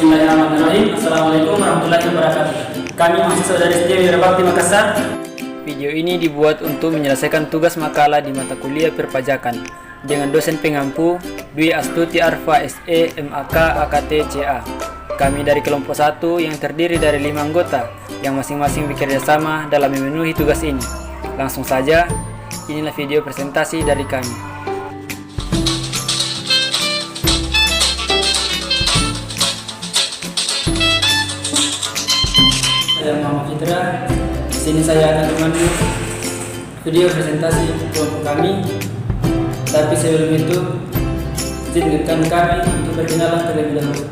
Bismillahirrahmanirrahim. Assalamualaikum warahmatullahi wabarakatuh. Kami mahasiswa dari SDIA Wirabakti Makassar. Video ini dibuat untuk menyelesaikan tugas makalah di mata kuliah perpajakan dengan dosen pengampu Dwi Astuti Arfa SE MAK AKT CA. Kami dari kelompok 1 yang terdiri dari 5 anggota yang masing-masing bekerja sama dalam memenuhi tugas ini. Langsung saja, inilah video presentasi dari kami. Saya Muhammad Fitra. Di sini saya akan memandu video presentasi kelompok kami. Tapi sebelum itu, izinkan kami untuk berkenalan terlebih dahulu.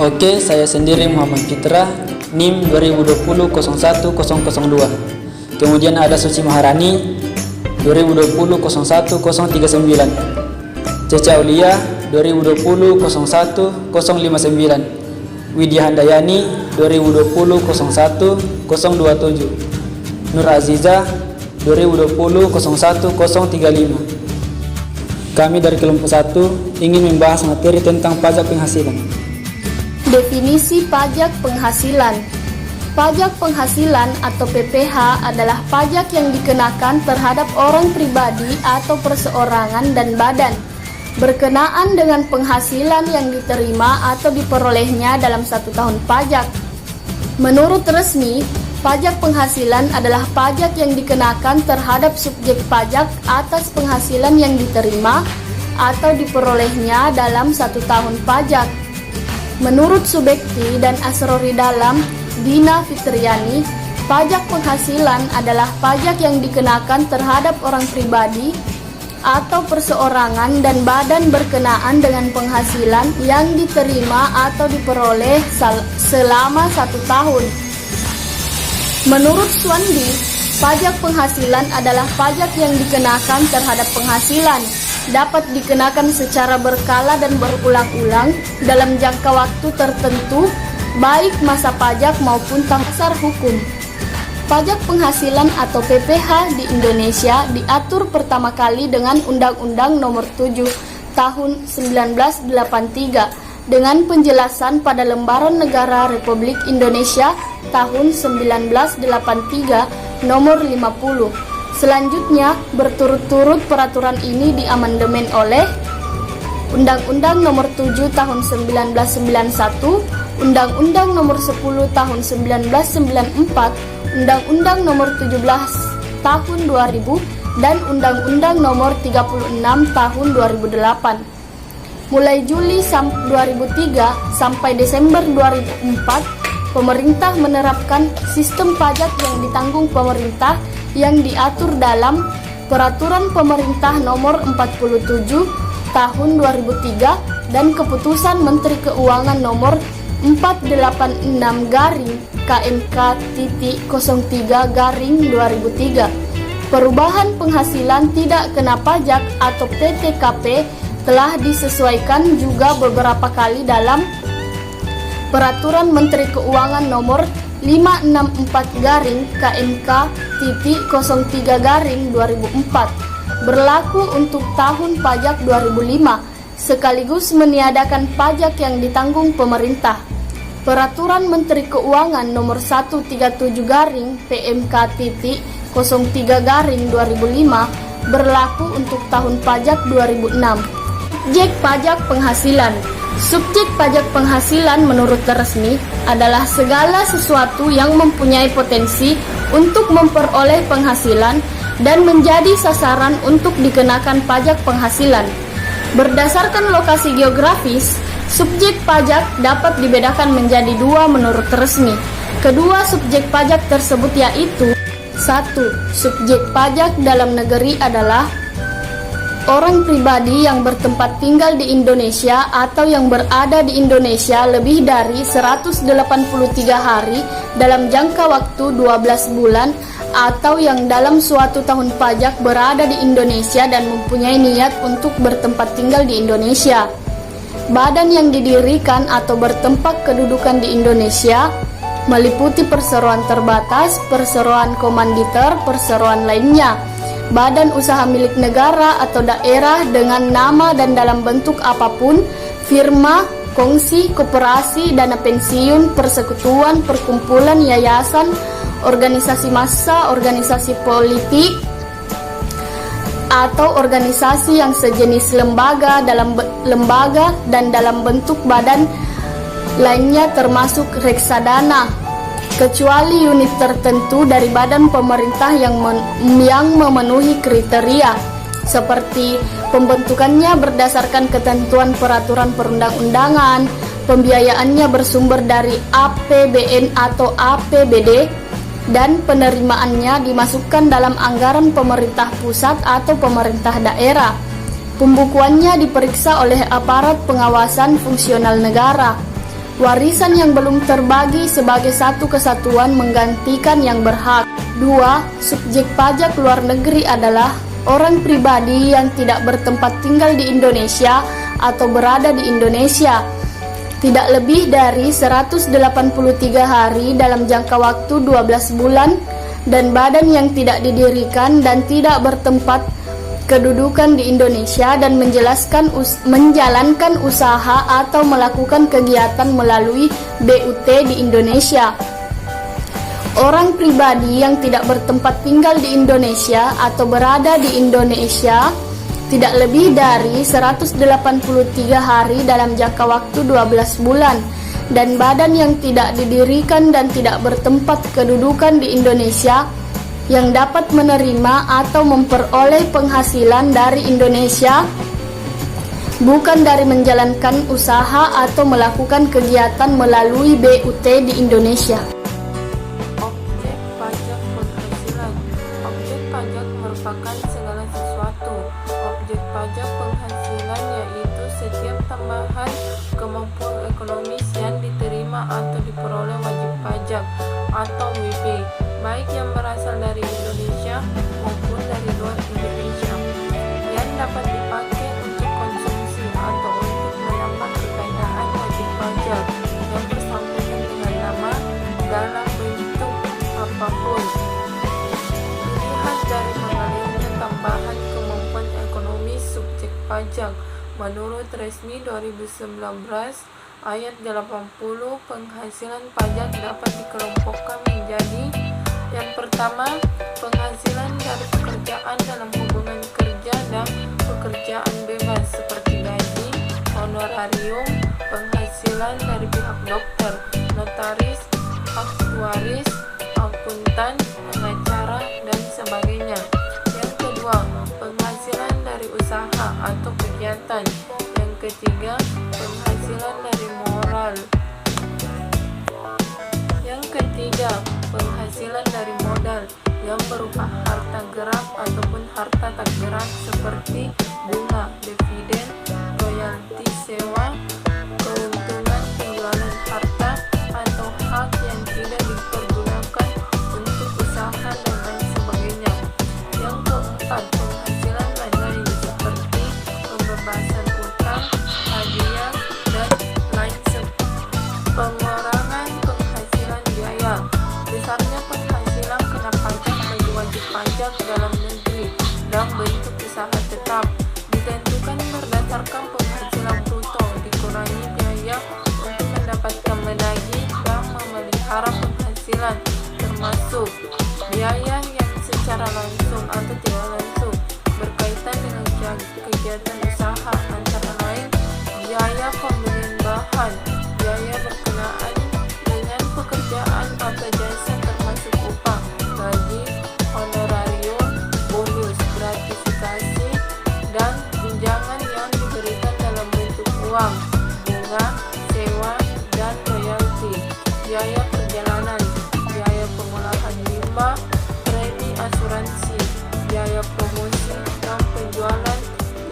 Oke, saya sendiri Muhammad Fitra, NIM 2020-01002. Kemudian ada Suci Maharani 2020-01039. Cece Aulia 2020-01059. Widya Handayani 2020-01027. Nur Aziza 2020-01035. Kami dari kelompok 1 ingin membahas materi tentang pajak penghasilan. Definisi pajak penghasilan. Pajak penghasilan atau PPH adalah pajak yang dikenakan terhadap orang pribadi atau perseorangan dan badan berkenaan dengan penghasilan yang diterima atau diperolehnya dalam 1 tahun pajak. Menurut resmi, pajak penghasilan adalah pajak yang dikenakan terhadap subjek pajak atas penghasilan yang diterima atau diperolehnya dalam 1 tahun pajak. Menurut Subekti dan Asrori Dalam, Dina Fitriani, pajak penghasilan adalah pajak yang dikenakan terhadap orang pribadi atau perseorangan dan badan berkenaan dengan penghasilan yang diterima atau diperoleh selama 1 tahun. Menurut Swandi, pajak penghasilan adalah pajak yang dikenakan terhadap penghasilan, dapat dikenakan secara berkala dan berulang-ulang dalam jangka waktu tertentu, baik masa pajak maupun dasar hukum. Pajak penghasilan atau PPH di Indonesia diatur pertama kali dengan Undang-Undang Nomor 7 Tahun 1983 dengan penjelasan pada Lembaran Negara Republik Indonesia tahun 1983 Nomor 50. Selanjutnya, berturut-turut peraturan ini diamandemen oleh Undang-Undang Nomor 7 Tahun 1991, Undang-Undang Nomor 10 Tahun 1994, Undang-Undang Nomor 17 Tahun 2000, dan Undang-Undang Nomor 36 Tahun 2008. Mulai Juli 2003 sampai Desember 2004, pemerintah menerapkan sistem pajak yang ditanggung pemerintah yang diatur dalam Peraturan Pemerintah Nomor 47 Tahun 2003 dan Keputusan Menteri Keuangan Nomor 486 KMK.03/2003. Perubahan penghasilan tidak kena pajak atau PTKP telah disesuaikan juga beberapa kali dalam Peraturan Menteri Keuangan Nomor 564/KMK.03/2004 berlaku untuk tahun pajak 2005 sekaligus meniadakan pajak yang ditanggung pemerintah. Peraturan Menteri Keuangan Nomor 137/PMK.03/2005 berlaku untuk tahun pajak 2006. Subjek pajak penghasilan. Subjek pajak penghasilan menurut resmi adalah segala sesuatu yang mempunyai potensi untuk memperoleh penghasilan dan menjadi sasaran untuk dikenakan pajak penghasilan. Berdasarkan lokasi geografis, subjek pajak dapat dibedakan menjadi 2 menurut resmi. Kedua subjek pajak tersebut yaitu 1. Subjek pajak dalam negeri adalah orang pribadi yang bertempat tinggal di Indonesia atau yang berada di Indonesia lebih dari 183 hari dalam jangka waktu 12 bulan atau yang dalam suatu tahun pajak berada di Indonesia dan mempunyai niat untuk bertempat tinggal di Indonesia. Badan yang didirikan atau bertempat kedudukan di Indonesia meliputi perseroan terbatas, perseroan komanditer, perseroan lainnya, badan usaha milik negara atau daerah dengan nama dan dalam bentuk apapun, firma, kongsi, koperasi, dana pensiun, persekutuan, perkumpulan, yayasan, organisasi massa, organisasi politik, atau organisasi yang sejenis lembaga dan dalam bentuk badan lainnya termasuk reksadana, kecuali unit tertentu dari badan pemerintah yang memenuhi kriteria seperti pembentukannya berdasarkan ketentuan peraturan perundang-undangan, pembiayaannya bersumber dari APBN atau APBD, dan penerimaannya dimasukkan dalam anggaran pemerintah pusat atau pemerintah daerah. Pembukuannya diperiksa oleh aparat pengawasan fungsional negara. Warisan yang belum terbagi sebagai satu kesatuan menggantikan yang berhak. 2. Subjek pajak luar negeri adalah orang pribadi yang tidak bertempat tinggal di Indonesia atau berada di Indonesia tidak lebih dari 183 hari dalam jangka waktu 12 bulan dan badan yang tidak didirikan dan tidak bertempat kedudukan di Indonesia dan menjalankan usaha atau melakukan kegiatan melalui BUT di Indonesia. Orang pribadi yang tidak bertempat tinggal di Indonesia atau berada di Indonesia tidak lebih dari 183 hari dalam jangka waktu 12 bulan dan badan yang tidak didirikan dan tidak bertempat kedudukan di Indonesia yang dapat menerima atau memperoleh penghasilan dari Indonesia bukan dari menjalankan usaha atau melakukan kegiatan melalui BUT di Indonesia. Objek pajak penghasilan. Objek pajak merupakan segala sesuatu. Objek pajak penghasilan yaitu setiap tambahan kemampuan ekonomis yang diterima atau diperoleh wajib pajak atau WP, baik yang berasal dari Indonesia maupun dari luar Indonesia, yang dapat dipakai untuk konsumsi atau untuk menambah kekayaan wajib pajak yang bersangkutan dengan nama dalam bentuk apapun. Dilihat dari mengalirnya tambahan kemampuan ekonomi subjek pajak menurut resmi 2019 ayat 80, penghasilan pajak dapat dikelompokkan menjadi: yang pertama, penghasilan dari pekerjaan dalam hubungan kerja dan pekerjaan bebas seperti gaji, honorarium, penghasilan dari pihak dokter, notaris, aktuaris, akuntan, pengacara, dan sebagainya. Yang kedua, penghasilan dari usaha atau kegiatan. Yang ketiga, penghasilan dari moral. Yang ketiga, penghasilan dari modal yang berupa harta gerak ataupun harta tak gerak seperti bunga, dividen, royalti, sewa, keuntungan penjualan harta atau hak yang tidak dipergunakan untuk usaha dan lain sebagainya. Yang keempat, penghasilan lain seperti pembebasan utang, hadiah, dan lain sebagainya. Pengurangan penghasilan biaya. Besarnya penghasilan kena pajak bagi wajib pajak dalam negeri dalam bentuk usaha tetap ditentukan berdasarkan penghasilan bruto, dikurangi biaya untuk mendapatkan menagih dan memelihara penghasilan, termasuk biaya yang secara langsung atau tidak langsung berkaitan dengan kegiatan usaha, antara lain biaya pembelian bahan, biaya berkenaan dengan pekerjaan atau jasa termasuk upah, gaji, honorarium, bonus, gratifikasi, dan tunjangan yang diberikan dalam bentuk uang, bunga, sewa, dan royalti, biaya perjalanan, biaya pengolahan limbah, premi asuransi, biaya promosi dan penjualan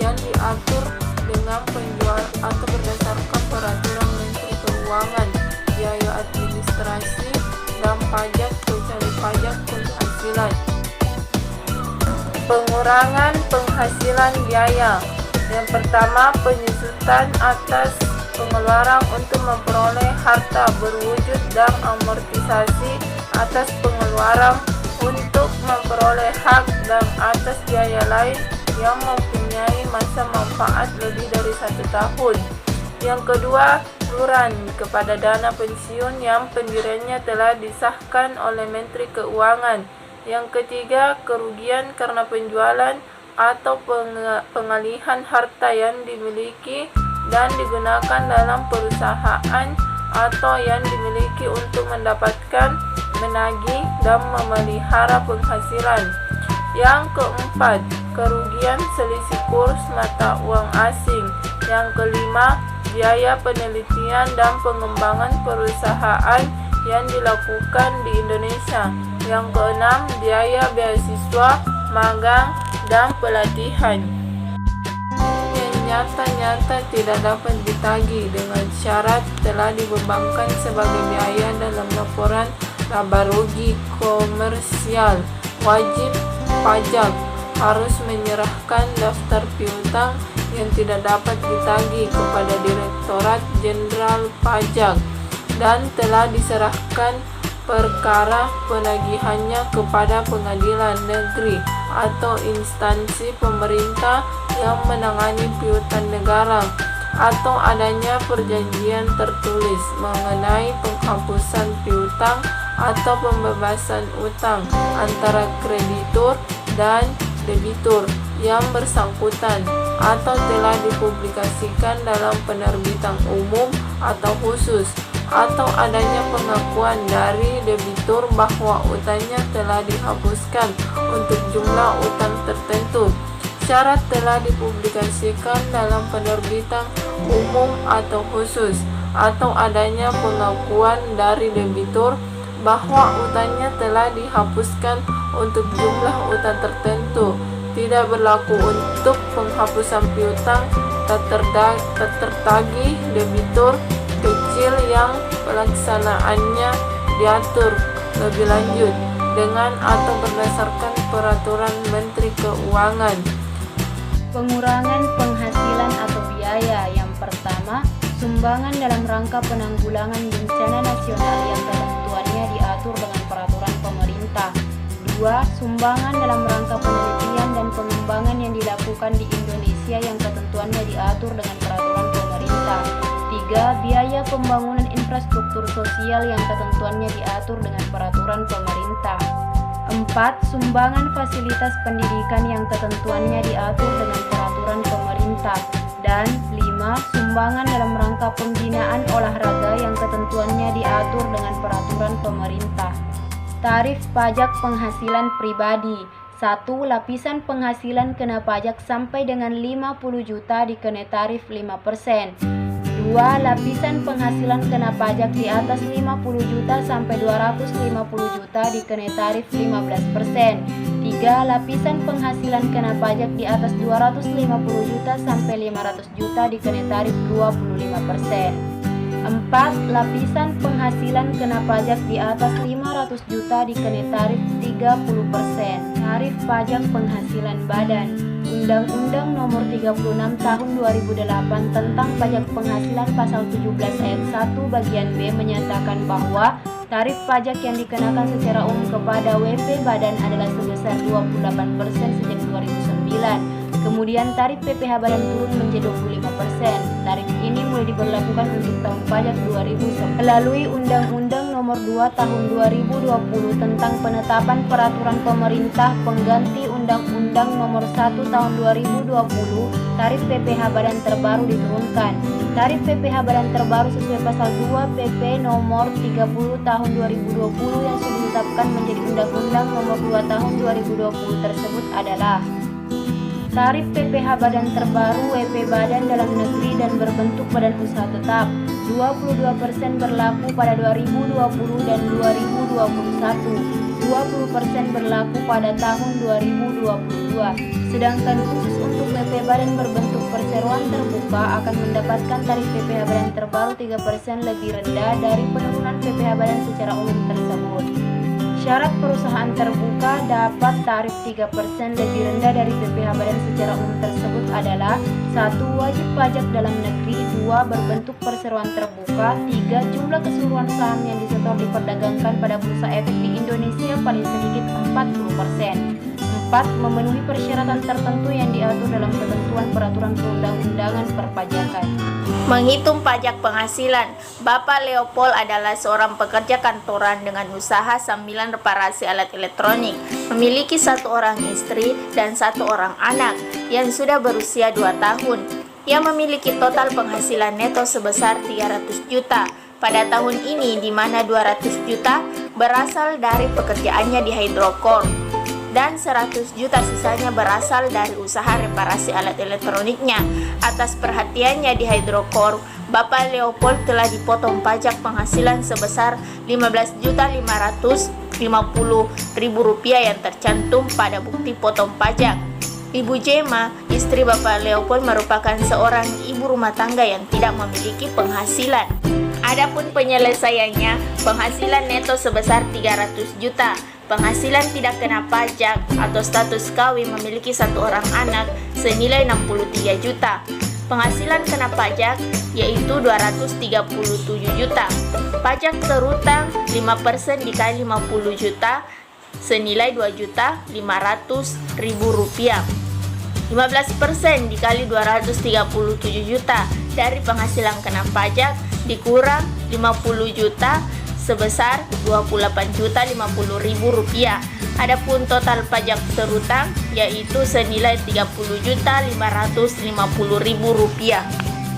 yang diatur dengan penjual atau berdasarkan peraturan Menteri Keuangan, biaya administrasi dan pajak kecuali pajak penghasilan. Pengurangan penghasilan biaya. Yang pertama, penyusutan atas pengeluaran untuk memperoleh harta berwujud dan amortisasi atas pengeluaran untuk memperoleh hak dan atas biaya lain yang mempunyai masa manfaat lebih dari 1 tahun. Yang kedua, penggusuran kepada dana pensiun yang pendiriannya telah disahkan oleh Menteri Keuangan. Yang ketiga, kerugian karena penjualan atau pengalihan harta yang dimiliki dan digunakan dalam perusahaan atau yang dimiliki untuk mendapatkan, menagih, dan memelihara penghasilan. Yang keempat, kerugian selisih kurs mata uang asing. Yang kelima, biaya penelitian dan pengembangan perusahaan yang dilakukan di Indonesia. Yang keenam, biaya beasiswa, magang, dan pelatihan yang nyata-nyata tidak dapat ditagih dengan syarat telah dibebankan sebagai biaya dalam laporan laba rugi komersial. Wajib pajak harus menyerahkan daftar piutang yang tidak dapat ditagih kepada Direktorat Jenderal Pajak dan telah diserahkan perkara penagihannya kepada pengadilan negeri atau instansi pemerintah yang menangani piutang negara, atau adanya perjanjian tertulis mengenai penghapusan piutang atau pembebasan utang antara kreditur dan debitur yang bersangkutan, atau telah dipublikasikan dalam penerbitan umum atau khusus, atau adanya pengakuan dari debitur bahwa utangnya telah dihapuskan untuk jumlah utang tertentu. Syarat telah dipublikasikan dalam penerbitan umum atau khusus, atau adanya pengakuan dari debitur bahwa utangnya telah dihapuskan untuk jumlah utang tertentu. Tidak berlaku untuk penghapusan piutang tak tertagih debitur kecil yang pelaksanaannya diatur lebih lanjut dengan atau berdasarkan peraturan Menteri Keuangan. Pengurangan penghasilan atau biaya. Yang pertama, sumbangan dalam rangka penanggulangan bencana nasional yang ketentuannya diatur dengan peraturan pemerintah. 2. Sumbangan dalam rangka penelitian dan pengembangan yang dilakukan di Indonesia yang ketentuannya diatur dengan peraturan pemerintah. 3. Biaya pembangunan infrastruktur sosial yang ketentuannya diatur dengan peraturan pemerintah. 4. Sumbangan fasilitas pendidikan yang ketentuannya diatur dengan peraturan pemerintah. Dan 5. Sumbangan dalam rangka pembinaan olahraga yang ketentuannya diatur dengan peraturan pemerintah. Tarif pajak penghasilan pribadi. 1. Lapisan penghasilan kena pajak sampai dengan 50 juta dikenai tarif 5%. 2. Lapisan penghasilan kena pajak di atas 50 juta sampai 250 juta dikenai tarif 15%. 3. Lapisan penghasilan kena pajak di atas 250 juta sampai 500 juta dikenai tarif 25%. 4. Lapisan penghasilan kena pajak di atas 500 juta dikenai tarif 30%. Tarif pajak penghasilan badan. Undang-Undang Nomor 36 Tahun 2008 tentang Pajak Penghasilan Pasal 17 Ayat 1 Bagian B menyatakan bahwa tarif pajak yang dikenakan secara umum kepada WP Badan adalah sebesar 28% sejak 2009. Kemudian tarif PPh Badan turun menjadi 25%. Tarif ini mulai diberlakukan untuk tahun pajak 2009 melalui Undang-Undang Nomor 2 Tahun 2020 tentang penetapan peraturan pemerintah pengganti Undang-Undang Nomor 1 Tahun 2020. Tarif PPh Badan terbaru diturunkan. Tarif PPh Badan terbaru sesuai pasal 2 PP Nomor 30 Tahun 2020 yang sudah ditetapkan menjadi Undang-Undang Nomor 2 Tahun 2020 tersebut adalah: tarif PPh Badan terbaru WP Badan dalam negeri dan berbentuk badan usaha tetap 22% berlaku pada 2020 dan 2021. 20% berlaku pada tahun 2022. Sedangkan khusus untuk WP Badan berbentuk perseroan terbuka akan mendapatkan tarif PPh Badan terbaru 3% lebih rendah dari penurunan PPh Badan secara umum tersebut. Syarat perusahaan terbuka dapat tarif 3% lebih rendah dari PPh Badan secara umum tersebut adalah: 1. Wajib pajak dalam negeri. 2. Berbentuk perseroan terbuka. 3. Jumlah keseluruhan saham yang disetor diperdagangkan pada bursa efek di Indonesia paling sedikit 40%. dapat memenuhi persyaratan tertentu yang diatur dalam ketentuan peraturan perundang-undangan perpajakan. Menghitung pajak penghasilan, Bapak Leopold adalah seorang pekerja kantoran dengan usaha sambilan reparasi alat elektronik, memiliki 1 orang istri dan 1 orang anak yang sudah berusia 2 tahun. Ia memiliki total penghasilan neto sebesar 300 juta pada tahun ini, di mana 200 juta berasal dari pekerjaannya di Hydrocorp dan 100 juta sisanya berasal dari usaha reparasi alat elektroniknya. Atas perhatiannya di Hydrocorp, Bapak Leopold telah dipotong pajak penghasilan sebesar Rp15.550.000 yang tercantum pada bukti potong pajak. Ibu Jema, istri Bapak Leopold, merupakan seorang ibu rumah tangga yang tidak memiliki penghasilan. Adapun penyelesaiannya, penghasilan neto sebesar 300 juta, penghasilan tidak kena pajak atau status kawin, memiliki 1 orang anak senilai 63 juta. Penghasilan kena pajak yaitu 237 juta. Pajak terutang 5% dikali 50 juta senilai Rp2.500.000. 15% dikali 237 juta dari penghasilan kena pajak dikurang 50 juta sebesar Rp28.050.000. Adapun total pajak terutang yaitu senilai Rp30.550.000.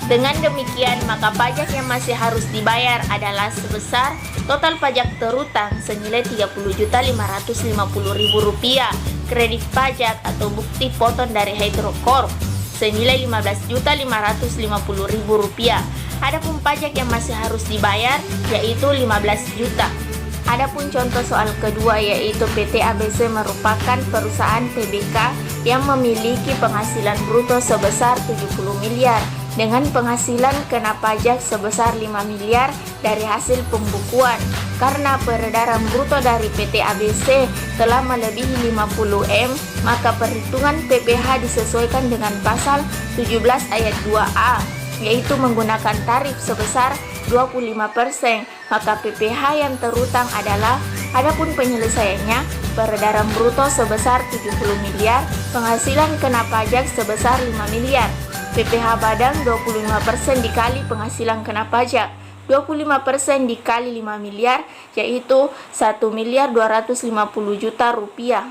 Dengan demikian, maka pajak yang masih harus dibayar adalah sebesar total pajak terutang senilai Rp30.550.000, kredit pajak atau bukti potong dari Hydrocorp senilai Rp15.550.000. Adapun pajak yang masih harus dibayar yaitu 15 juta. Adapun contoh soal kedua yaitu PT ABC merupakan perusahaan TBK yang memiliki penghasilan bruto sebesar 70 miliar dengan penghasilan kena pajak sebesar 5 miliar dari hasil pembukuan. Karena peredaran bruto dari PT ABC telah melebihi 50 M, maka perhitungan PPh disesuaikan dengan pasal 17 ayat 2A, yaitu menggunakan tarif sebesar 25%, maka PPh yang terutang adalah, adapun penyelesaiannya, peredaran bruto sebesar 70 miliar, penghasilan kena pajak sebesar 5 miliar. PPh Badang 25% dikali penghasilan kena pajak, 25% dikali 5 miliar yaitu Rp1.250.000.000.